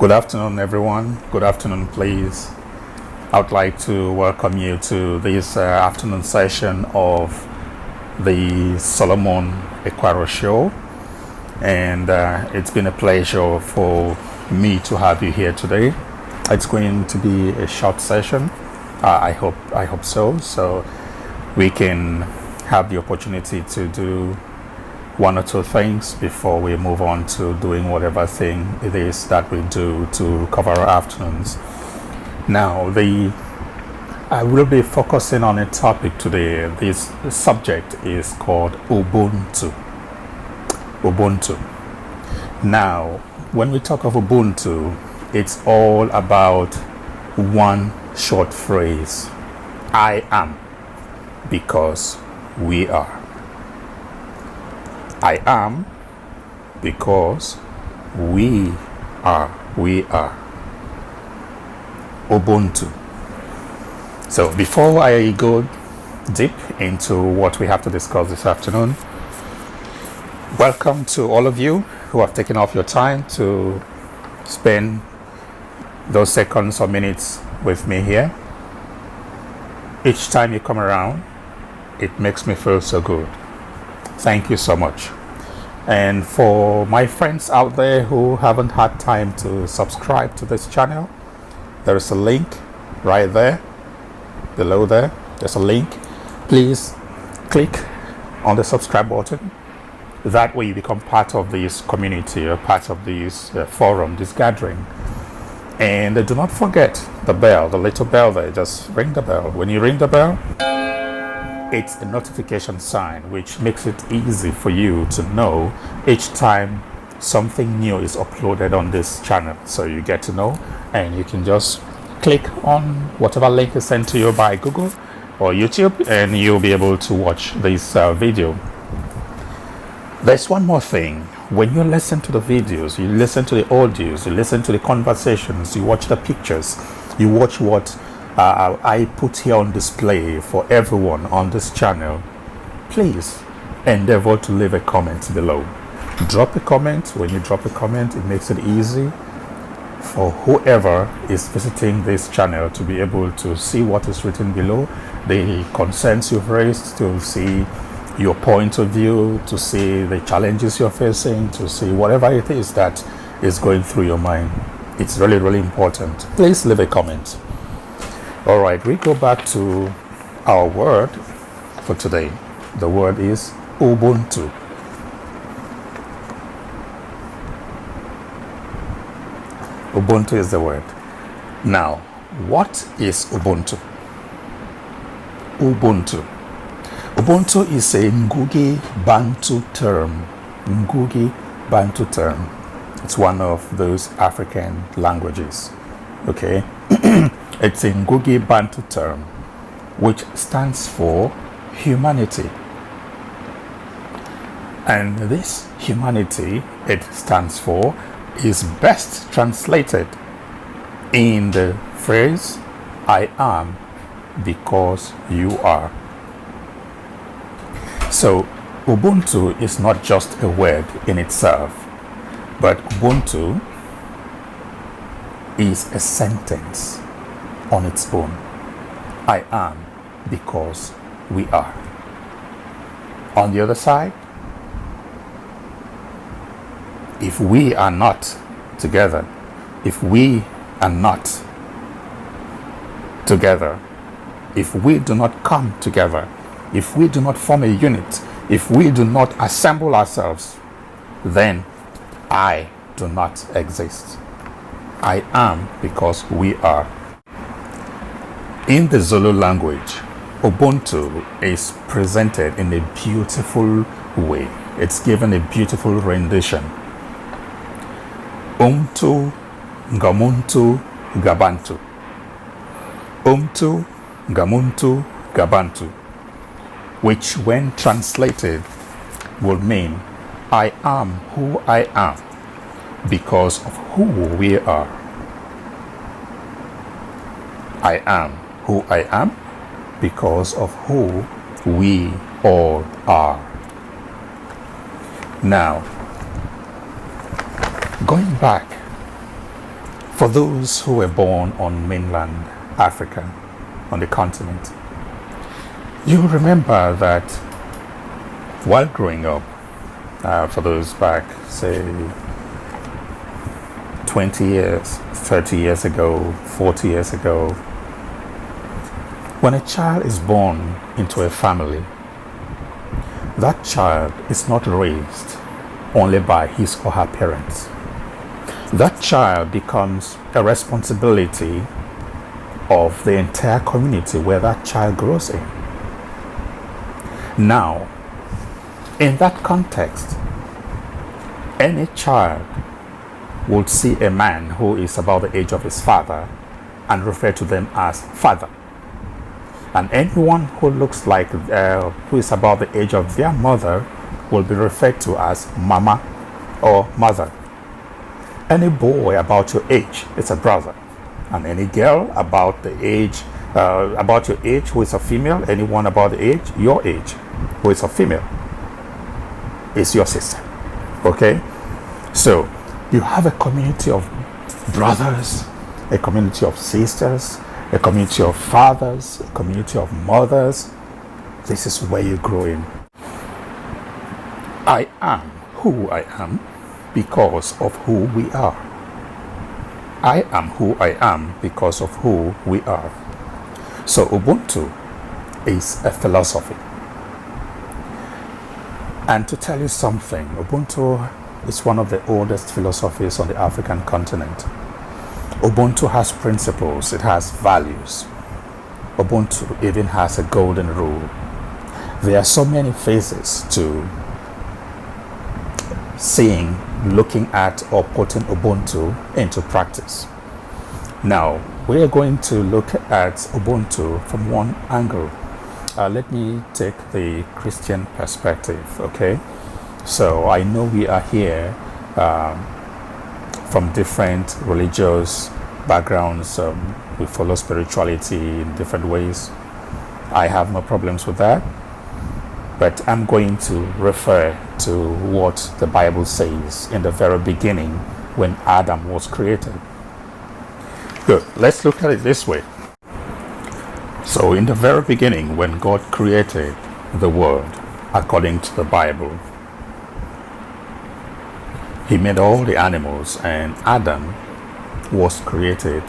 Good afternoon, everyone. Good afternoon, please. I would like to welcome you to this afternoon session of the Solomon Equaro Show. And it's been a pleasure for me to have you here today. It's going to be a short session. I hope so. So we can have the opportunity to do one or two things before we move on to doing whatever thing it is that we do to cover our afternoons. Now, I will be focusing on a topic today. This subject is called Ubuntu. Ubuntu. Now, when we talk of Ubuntu, it's all about one short phrase. I am because we are. I am because we are. We are. Ubuntu. So before I go deep into what we have to discuss this afternoon, welcome to all of you who have taken off your time to spend those seconds or minutes with me here. Each time you come around, it makes me feel so good. Thank you so much. And for my friends out there who haven't had time to subscribe to this channel, there is a link right there, below there. There's a link. Please click on the subscribe button. That way you become part of this community, or part of this forum, this gathering. And do not forget the bell, the little bell there. Just ring the bell. When you ring the bell, it's a notification sign which makes it easy for you to know each time something new is uploaded on this channel. So you get to know, and you can just click on whatever link is sent to you by Google or YouTube, and you'll be able to watch this video. There's one more thing. When you listen to the videos, you listen to the audios, you listen to the conversations, you watch the pictures, you watch what I put here on display for everyone on this channel, please endeavor to leave a comment below. Drop a comment. When you drop a comment, it makes it easy for whoever is visiting this channel to be able to see what is written below, the concerns you've raised, to see your point of view, to see the challenges you're facing, to see whatever it is that is going through your mind. It's really, really important. Please leave a comment. All right, we go back to our word for today. The word is Ubuntu. Ubuntu is the word. Now, what is Ubuntu? Ubuntu. Ubuntu is a Ngugi Bantu term. Ngugi Bantu term. It's one of those African languages. Okay? It's a Ngugi Bantu term, which stands for humanity. And this humanity it stands for is best translated in the phrase, I am because you are. So Ubuntu is not just a word in itself, but Ubuntu is a sentence on its own. I am because we are. On the other side, if we are not together, if we are not together, if we do not come together, if we do not form a unit, if we do not assemble ourselves, then I do not exist. I am because we are. In the Zulu language, Ubuntu is presented in a beautiful way. It's given a beautiful rendition. Umtu ngamuntu gabantu. Umtu ngamuntu gabantu, which when translated will mean I am who I am because of who we are. I am who I am because of who we all are. Now, going back For those who were born on mainland Africa, on the continent, you remember that while growing up, for those back, say, 20 years, 30 years ago, 40 years ago, when a child is born into a family, that child is not raised only by his or her parents. That child becomes a responsibility of the entire community where that child grows in. Now, in that context, any child would see a man who is about the age of his father and refer to them as father. And anyone who looks like, who is about the age of their mother will be referred to as mama or mother. Any boy about your age is a brother. And any girl about the age, about your age who is a female, anyone about the age, your age, who is a female, is your sister. Okay? So, you have a community of brothers, a community of sisters, a community of fathers, a community of mothers. This is where you grow in. I am who I am because of who we are. I am who I am because of who we are. So Ubuntu is a philosophy. And to tell you something, Ubuntu is one of the oldest philosophies on the African continent. Ubuntu has principles, it has values. Ubuntu even has a golden rule. There are so many phases to seeing, looking at, or putting Ubuntu into practice. Now, we are going to look at Ubuntu from one angle. Let me take the Christian perspective, okay? So I know we are here from different religious backgrounds. We follow spirituality in different ways. I have no problems with that. But I'm going to refer to what the Bible says in the very beginning when Adam was created. Good. Let's look at it this way. So in the very beginning, when God created the world, according to the Bible, He made all the animals, and Adam was created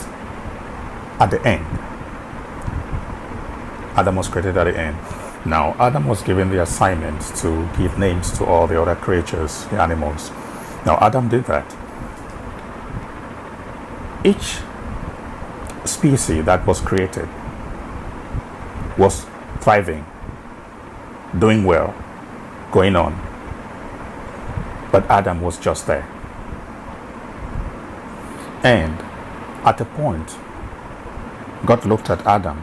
at the end. Adam was created at the end. Now, Adam was given the assignment to give names to all the other creatures, the animals. Now, Adam did that. Each species that was created was thriving, doing well, going on. But Adam was just there. And at a point, God looked at Adam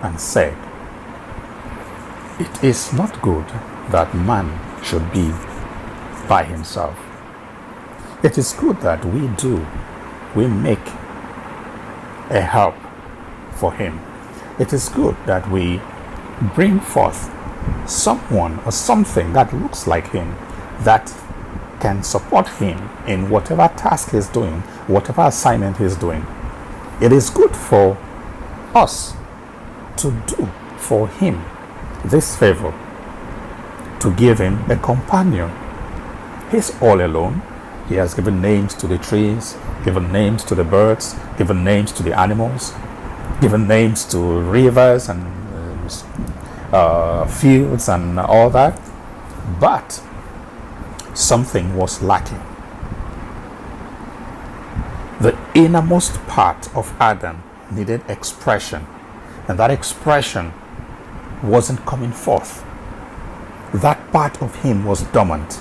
and said, "It is not good that man should be by himself. It is good that we make a help for him. It is good that we bring forth someone or something that looks like him, that can support him in whatever task he's doing, whatever assignment he's doing. It is good for us to do for him this favor, to give him a companion. He's all alone. He has given names to the trees, given names to the birds, given names to the animals, given names to rivers and fields and all that. But something was lacking. The innermost part of Adam needed expression, and that expression wasn't coming forth. That part of him was dormant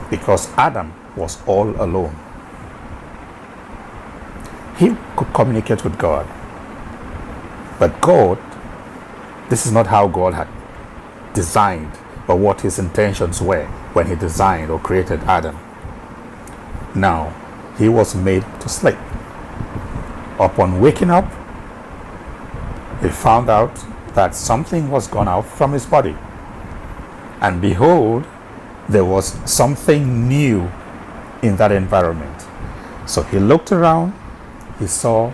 because Adam was all alone. He could communicate with God, but God, this is not how God had designed or what his intentions were when he designed or created Adam. Now, he was made to sleep. Upon waking up, he found out that something was gone out from his body. And behold, there was something new in that environment. So he looked around he saw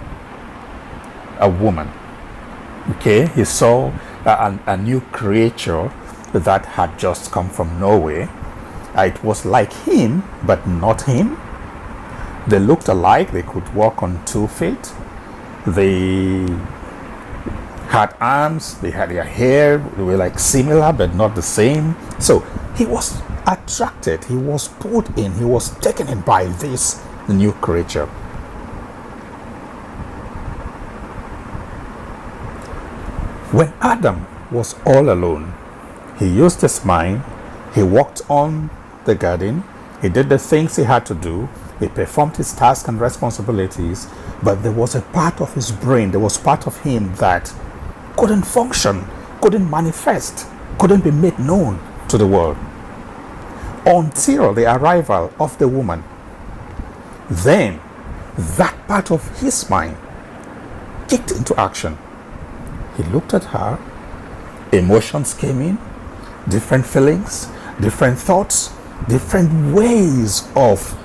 a woman. Okay, he saw a new creature that had just come from nowhere. It was like him, but not him. They looked alike. They could walk on 2 feet. They had arms. They had their hair. They were like similar, but not the same. So he was attracted. He was pulled in. He was taken in by this new creature. When Adam was all alone, he used his mind. He walked on the garden. He did the things he had to do. He performed his tasks and responsibilities. But there was a part of his brain, there was part of him that couldn't function, couldn't manifest, couldn't be made known to the world until the arrival of the woman. Then that part of his mind kicked into action. He looked at her, emotions came in, different feelings, different thoughts, different ways of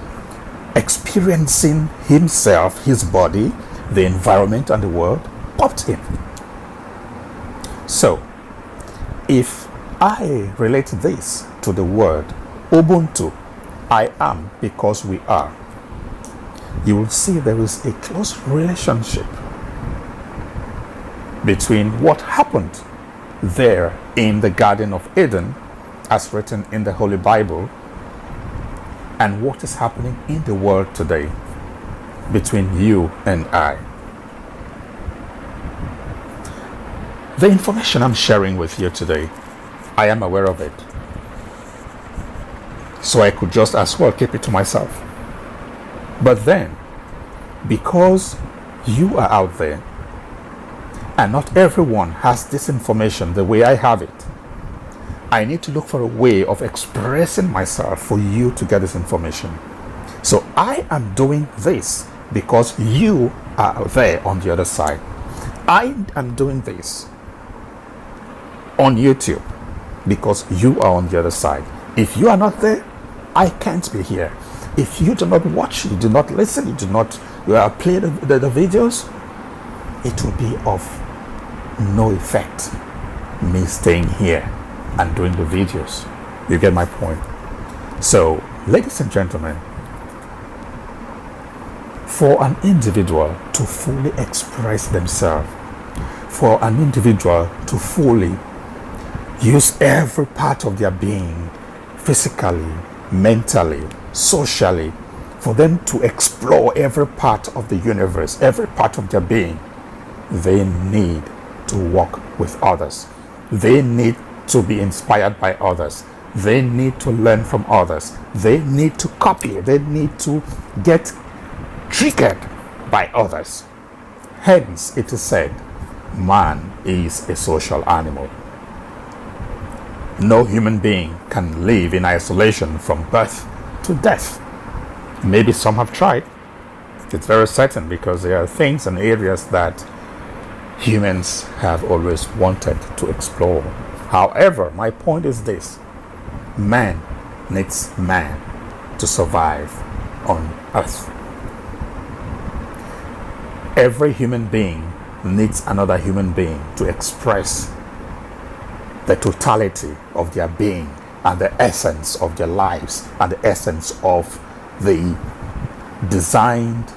experiencing himself, his body, the environment, and the world popped in. So, if I relate this to the word Ubuntu, I am because we are, you will see there is a close relationship between what happened there in the Garden of Eden, as written in the Holy Bible, and what is happening in the world today between you and I. The information I'm sharing with you today, I am aware of it. So I could just as well keep it to myself. But then, because you are out there, and not everyone has this information the way I have it, I need to look for a way of expressing myself for you to get this information. So I am doing this because you are there on the other side. I am doing this on YouTube because you are on the other side. If you are not there, I can't be here. If you do not watch, you do not listen, you do not play the videos, it will be of no effect me staying here and doing the videos. You get my point? So, ladies and gentlemen, for an individual to fully express themselves, for an individual to fully use every part of their being, physically, mentally, socially, for them to explore every part of the universe, every part of their being, they need to work with others. They need to be inspired by others. They need to learn from others. They need to copy. They need to get triggered by others. Hence, it is said, man is a social animal. No human being can live in isolation from birth to death. Maybe some have tried. It's very certain, because there are things and areas that humans have always wanted to explore. However, my point is this: man needs man to survive on earth. Every human being needs another human being to express the totality of their being and the essence of their lives and the essence of the designed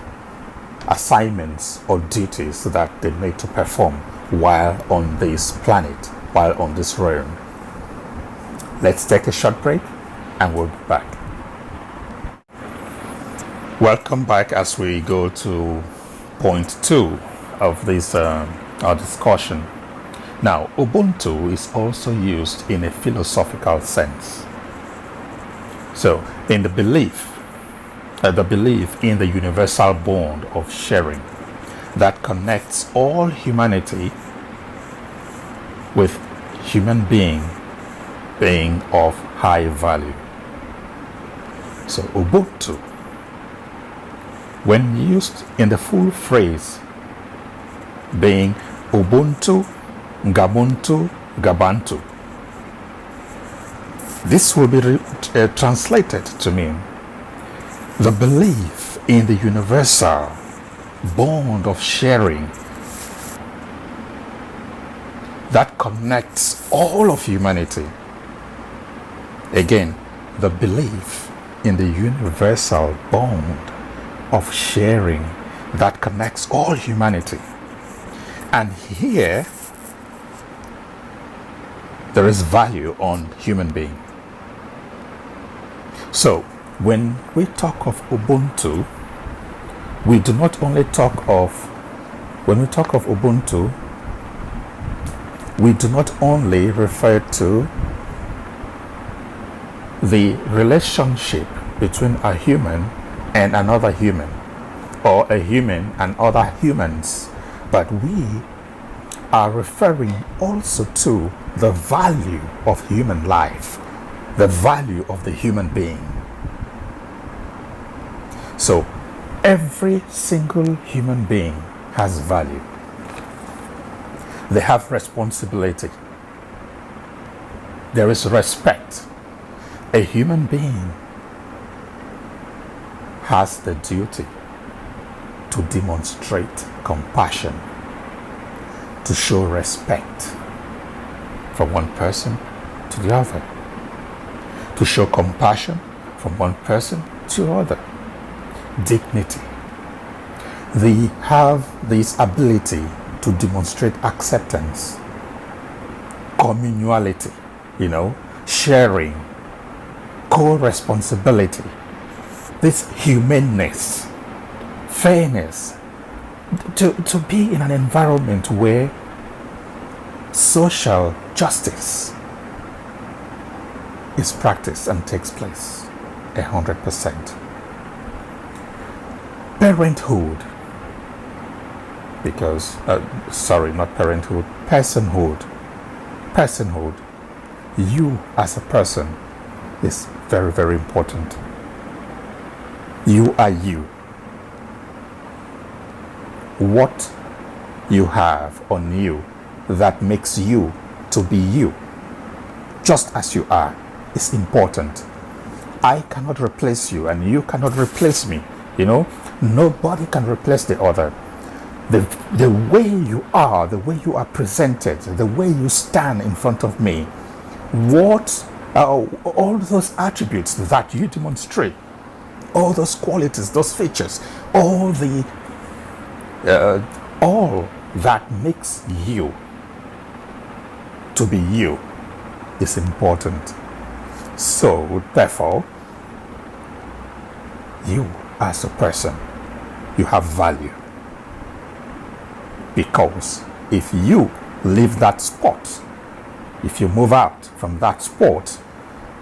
assignments or duties that they need to perform while on this planet, while on this realm. Let's take a short break and we'll be back. Welcome back as we go to point 2 of this our discussion. Now, Ubuntu is also used in a philosophical sense. So, in the belief in the universal bond of sharing that connects all humanity with human being of high value. So, Ubuntu, when used in the full phrase, being Ubuntu, Gabuntu, Gabantu, this will be translated to mean the belief in the universal bond of sharing that connects all of humanity. Again, the belief in the universal bond of sharing that connects all humanity. And here, there is value on human being. So, when we talk of Ubuntu, we do not only talk of, when we talk of Ubuntu, we do not only refer to the relationship between a human and another human, or a human and other humans, but we are referring also to the value of human life, the value of the human being. So every single human being has value. They have responsibility. There is respect. A human being has the duty to demonstrate compassion, to show respect from one person to the other, to show compassion from one person to the other. Dignity. They have this ability to demonstrate acceptance, communality, sharing, co-responsibility, this humaneness, fairness, to be in an environment where social justice is practiced and takes place 100%. Parenthood, because, not parenthood, personhood, you as a person is very, very important. You are you. What you have on you that makes you to be you, just as you are, is important. I cannot replace you and you cannot replace me. Nobody can replace the other. The way you are, the way you are presented, the way you stand in front of me, all those attributes that you demonstrate, all those qualities, those features, all that makes you to be you is important. So therefore, you as a person, you have value. Because if you leave that spot, if you move out from that spot,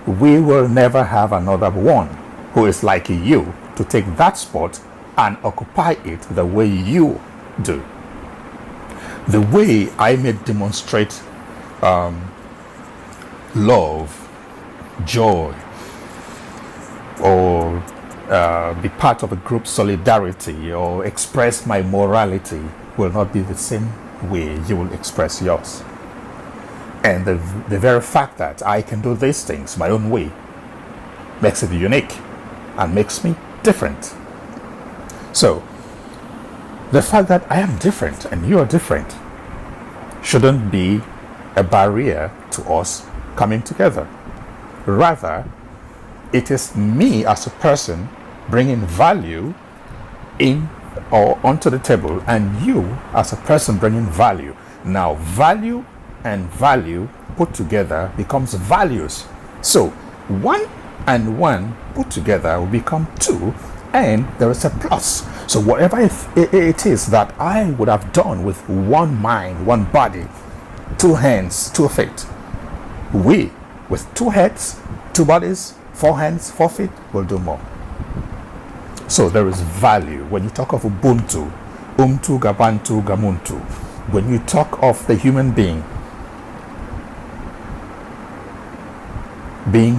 we will never have another one who is like you to take that spot and occupy it the way you do. The way I may demonstrate love, joy, or be part of a group solidarity, or express my morality will not be the same way you will express yours. And the very fact that I can do these things my own way makes it unique and makes me different. So the fact that I am different and you are different shouldn't be a barrier to us coming together. Rather, it is me as a person bringing value in or onto the table, and you as a person bringing value. Now, value and value put together becomes values. So one and one put together will become two, and there is a plus. So whatever it is that I would have done with one mind, one body, two hands, two feet, we with two heads, two bodies, four hands, 4 feet will do more. So there is value. When you talk of Ubuntu, Gabantu, Gamuntu, when you talk of the human being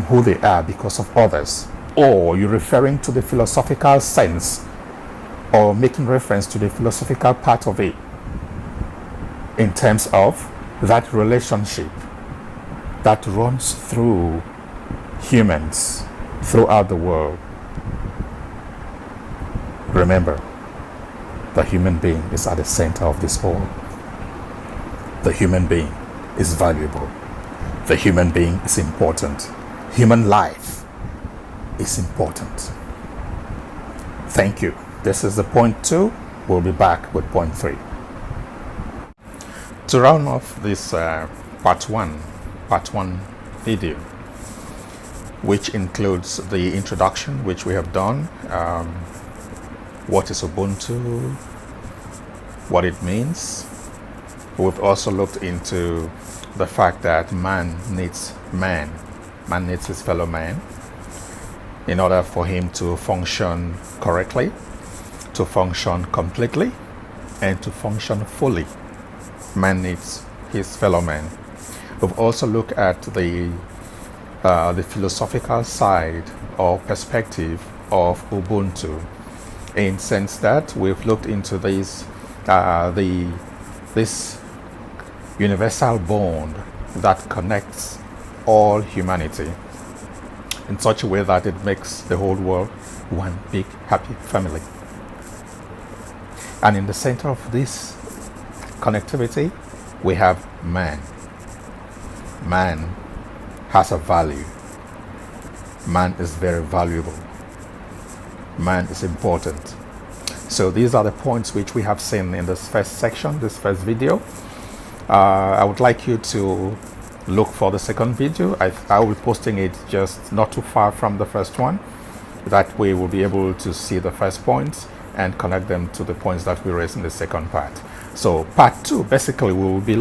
who they are because of others, or you're referring to the philosophical sense or making reference to the philosophical part of it in terms of that relationship that runs through humans throughout the world. Remember, The human being is at the center of this all. The human being is valuable. The human being is important. Human life is important. Thank you. This is the point 2. We'll be back with point 3. To round off this part 1 video, which includes the introduction, which we have done, what is Ubuntu, what it means. We've also looked into the fact that man needs his fellow man in order for him to function correctly, to function completely, and to function fully. Man needs his fellow man. We've also looked at the philosophical side or perspective of Ubuntu, in sense that we've looked into this universal bond that connects all humanity in such a way that it makes the whole world one big happy family. And in the center of this connectivity, we have man. Man has a value. Man is very valuable. Man is important. So these are the points which we have seen in this first section, this first video. I would like you to look for the second video. I will be posting it just not too far from the first one. That way we'll be able to see the first points and connect them to the points that we raised in the second part. So part 2, basically we will be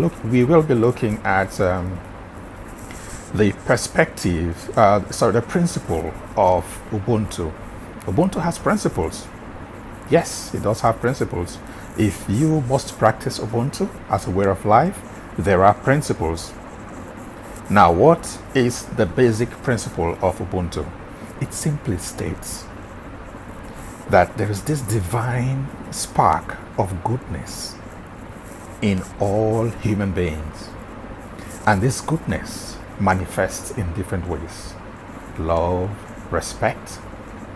looking at the perspective, the principle of Ubuntu. Ubuntu has principles. Yes, it does have principles. If you must practice Ubuntu as a way of life, there are principles. Now, what is the basic principle of Ubuntu? It simply states that there is this divine spark of goodness in all human beings. And this goodness manifests in different ways: love, respect,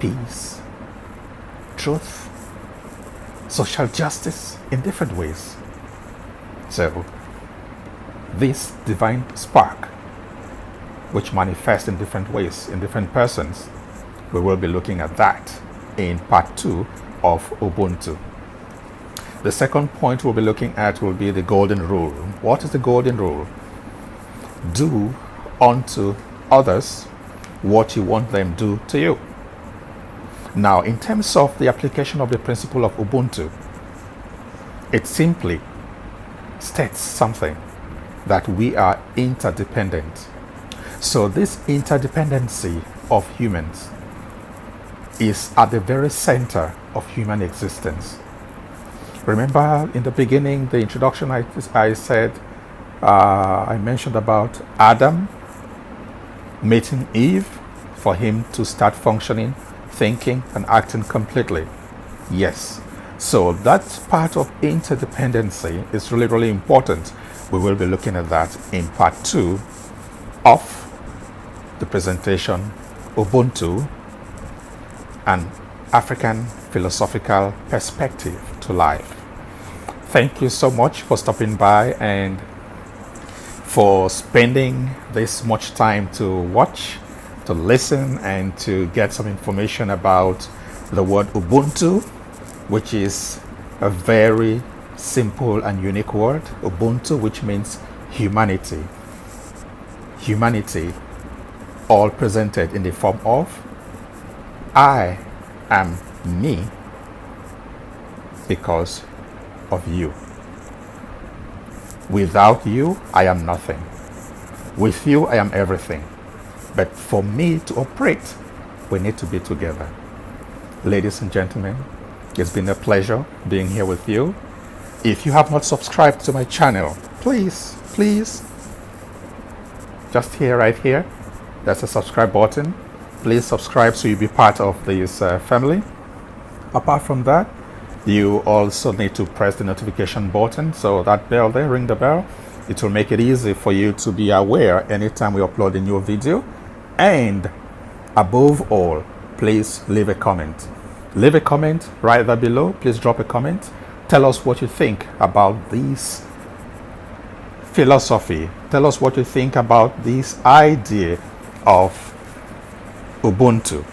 peace, truth, social justice, in different ways. So this divine spark, which manifests in different ways in different persons, we will be looking at that in part 2 of Ubuntu. The second point we'll be looking at will be the golden rule. What is the golden rule? Do unto others what you want them to do to you. Now, in terms of the application of the principle of Ubuntu, it simply states something, that we are interdependent. So this interdependency of humans is at the very center of human existence. Remember in the beginning, the introduction, I said, I mentioned about Adam meeting Eve for him to start functioning, thinking, and acting completely. Yes. So that part of interdependency is really, really important. We will be looking at that in part 2 of the presentation, Ubuntu, an African philosophical perspective to life. Thank you so much for stopping by and for spending this much time to watch, to listen, and to get some information about the word Ubuntu, which is a very simple and unique word. Ubuntu, which means humanity. Humanity, all presented in the form of I am me because of you. Without you, I am nothing. With you, I am everything. But for me to operate, we need to be together. Ladies and gentlemen, it's been a pleasure being here with you. If you have not subscribed to my channel, please, just here, right here, there's a subscribe button. Please subscribe so you'll be part of this family. Apart from that, you also need to press the notification button. So that bell there, ring the bell. It will make it easy for you to be aware anytime we upload a new video. And above all, please leave a comment. Leave a comment right there below. Please drop a comment. Tell us what you think about this philosophy. Tell us what you think about this idea of Ubuntu.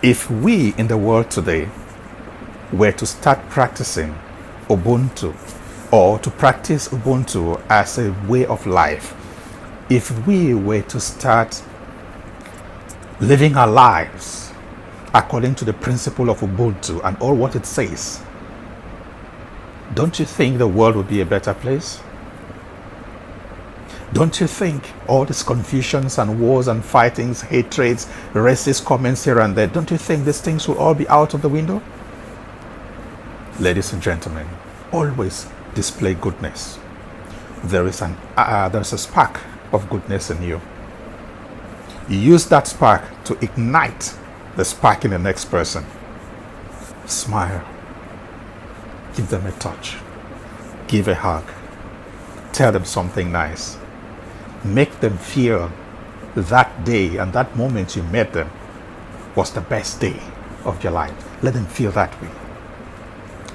If we in the world today were to start practicing Ubuntu, or to practice Ubuntu as a way of life, if we were to start living our lives according to the principle of Ubuntu and all what it says, don't you think the world would be a better place? Don't you think all these confusions and wars and fightings, hatreds, racist comments here and there, don't you think these things will all be out of the window? Ladies and gentlemen, always display goodness. There's a spark of goodness in you. Use that spark to ignite the spark in the next person. Smile. Give them a touch. Give a hug. Tell them something nice. Make them feel that day and that moment you met them was the best day of your life. Let them feel that way.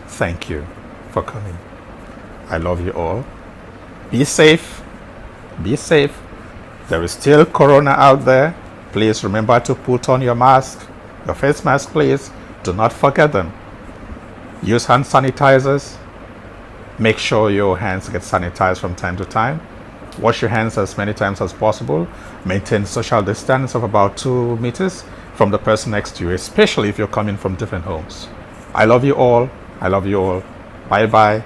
Thank you for coming. I love you all. Be safe. Be safe. There is still corona out there. Please remember to put on your mask, your face mask, please. Do not forget them. Use hand sanitizers. Make sure your hands get sanitized from time to time. Wash your hands as many times as possible. Maintain social distance of about 2 meters from the person next to you, especially if you're coming from different homes. I love you all. I love you all. Bye bye.